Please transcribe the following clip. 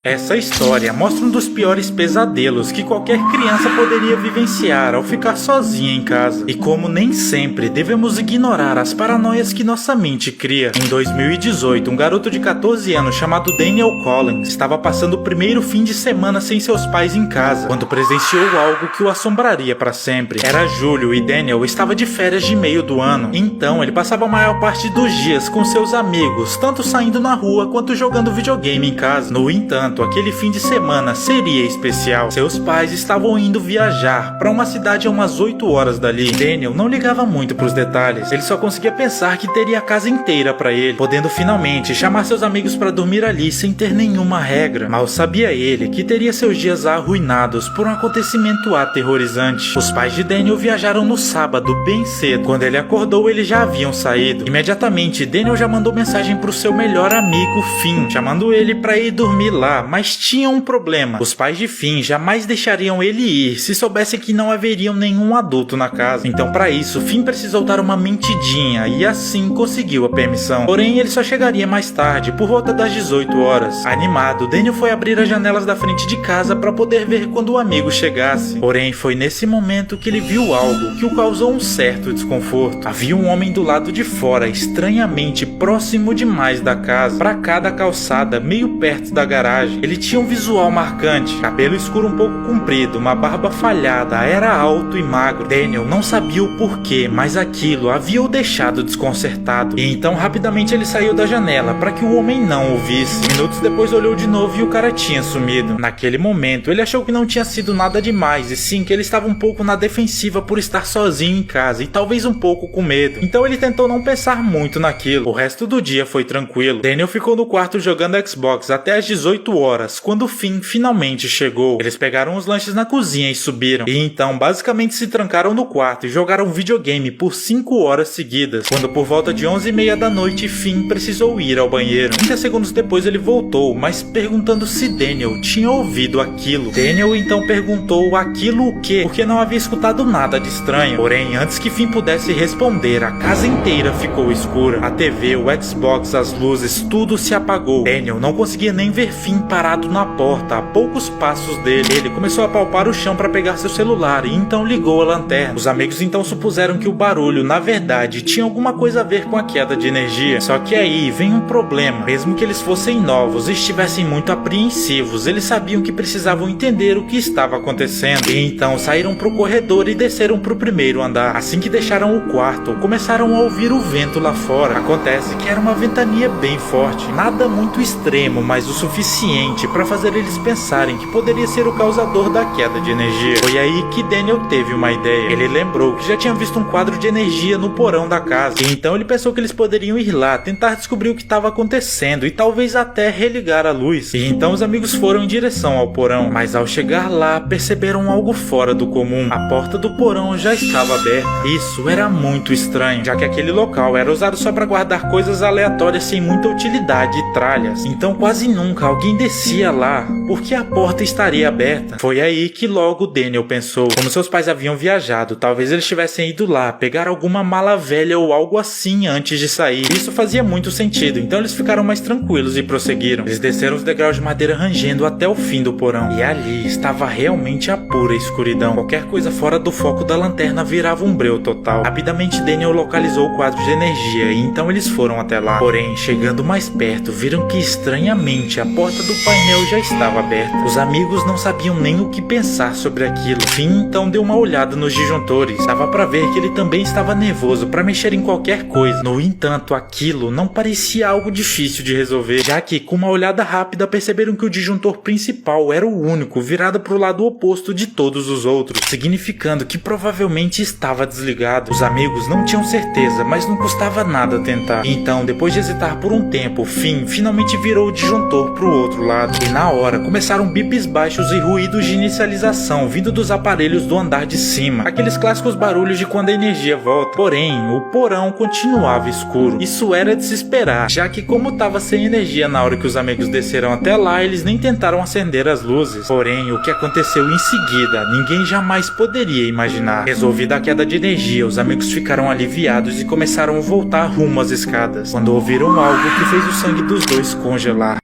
Essa história mostra um dos piores pesadelos que qualquer criança poderia vivenciar ao ficar sozinha em casa. E como nem sempre devemos ignorar as paranoias que nossa mente cria. Em 2018, um garoto de 14 anos chamado Daniel Collins estava passando o primeiro fim de semana sem seus pais em casa, quando presenciou algo que o assombraria para sempre. Era julho e Daniel estava de férias de meio do ano. Então ele passava a maior parte dos dias com seus amigos, tanto saindo na rua quanto jogando videogame em casa. No entanto, aquele fim de semana seria especial. Seus pais estavam indo viajar para uma cidade a umas 8 horas dali. Daniel não ligava muito para os detalhes. Ele só conseguia pensar que teria a casa inteira para ele, podendo finalmente chamar seus amigos para dormir ali sem ter nenhuma regra. Mal sabia ele que teria seus dias arruinados por um acontecimento aterrorizante. Os pais de Daniel viajaram no sábado bem cedo. Quando ele acordou, eles já haviam saído. Imediatamente, Daniel já mandou mensagem para o seu melhor amigo Finn, chamando ele para ir dormir lá. Mas tinha um problema. Os pais de Finn jamais deixariam ele ir se soubessem que não haveriam nenhum adulto na casa. Então, para isso, Finn precisou dar uma mentidinha e assim conseguiu a permissão. Porém, ele só chegaria mais tarde, por volta das 18 horas. Animado, Daniel foi abrir as janelas da frente de casa para poder ver quando o amigo chegasse. Porém, foi nesse momento que ele viu algo que o causou um certo desconforto. Havia um homem do lado de fora, estranhamente próximo demais da casa, para cada calçada, meio perto da garagem. Ele tinha um visual marcante, cabelo escuro um pouco comprido, uma barba falhada, era alto e magro. Daniel não sabia o porquê, mas aquilo havia o deixado desconcertado. E então rapidamente ele saiu da janela para que o homem não o visse. Minutos depois olhou de novo e o cara tinha sumido. Naquele momento ele achou que não tinha sido nada demais, e sim que ele estava um pouco na defensiva por estar sozinho em casa e talvez um pouco com medo. Então ele tentou não pensar muito naquilo. O resto do dia foi tranquilo. Daniel ficou no quarto jogando Xbox até às 18 horas, quando o Finn finalmente chegou. Eles pegaram os lanches na cozinha e subiram. E então basicamente se trancaram no quarto e jogaram videogame por 5 horas seguidas. Quando por volta de 11h30 da noite, Finn precisou ir ao banheiro. 30 segundos depois ele voltou, mas perguntando se Daniel tinha ouvido aquilo. Daniel então perguntou aquilo o quê? Porque não havia escutado nada de estranho. Porém, antes que Finn pudesse responder, a casa inteira ficou escura. A TV, o Xbox, as luzes, tudo se apagou. Daniel não conseguia nem ver Finn parado na porta, a poucos passos dele. Ele começou a palpar o chão para pegar seu celular e então ligou a lanterna. Os amigos então supuseram que o barulho, na verdade, tinha alguma coisa a ver com a queda de energia. Só que aí vem um problema. Mesmo que eles fossem novos e estivessem muito apreensivos, eles sabiam que precisavam entender o que estava acontecendo. E então saíram pro corredor e desceram pro primeiro andar. Assim que deixaram o quarto, começaram a ouvir o vento lá fora. Acontece que era uma ventania bem forte, nada muito extremo, mas o suficiente para fazer eles pensarem que poderia ser o causador da queda de energia. Foi aí que Daniel teve uma ideia. Ele lembrou que já tinha visto um quadro de energia no porão da casa, e então ele pensou que eles poderiam ir lá, tentar descobrir o que estava acontecendo e talvez até religar a luz. E então os amigos foram em direção ao porão, mas ao chegar lá, perceberam algo fora do comum. A porta do porão já estava aberta. Isso era muito estranho, já que aquele local era usado só para guardar coisas aleatórias sem muita utilidade e tralhas. Então quase nunca alguém descia lá, porque a porta estaria aberta. Foi aí que logo Daniel pensou. Como seus pais haviam viajado, talvez eles tivessem ido lá pegar alguma mala velha ou algo assim antes de sair. Isso fazia muito sentido, então eles ficaram mais tranquilos e prosseguiram. Eles desceram os degraus de madeira rangendo até o fim do porão. E ali estava realmente a pura escuridão. Qualquer coisa fora do foco da lanterna virava um breu total. Rapidamente Daniel localizou o quadro de energia e então eles foram até lá. Porém, chegando mais perto, viram que estranhamente a porta do painel já estava aberta. Os amigos não sabiam nem o que pensar sobre aquilo. Finn então deu uma olhada nos disjuntores. Dava pra ver que ele também estava nervoso para mexer em qualquer coisa. No entanto, aquilo não parecia algo difícil de resolver, já que com uma olhada rápida perceberam que o disjuntor principal era o único virado para o lado oposto de todos os outros, significando que provavelmente estava desligado. Os amigos não tinham certeza, mas não custava nada tentar. Então, depois de hesitar por um tempo, Finn finalmente virou o disjuntor para o outro lado. E na hora começaram bips baixos e ruídos de inicialização vindo dos aparelhos do andar de cima, aqueles clássicos barulhos de quando a energia volta. Porém, o porão continuava escuro. Isso era de se esperar, já que como estava sem energia na hora que os amigos desceram até lá, eles nem tentaram acender as luzes. Porém, o que aconteceu em seguida, ninguém jamais poderia imaginar. Resolvida a queda de energia, os amigos ficaram aliviados e começaram a voltar rumo às escadas, quando ouviram algo que fez o sangue dos dois congelar.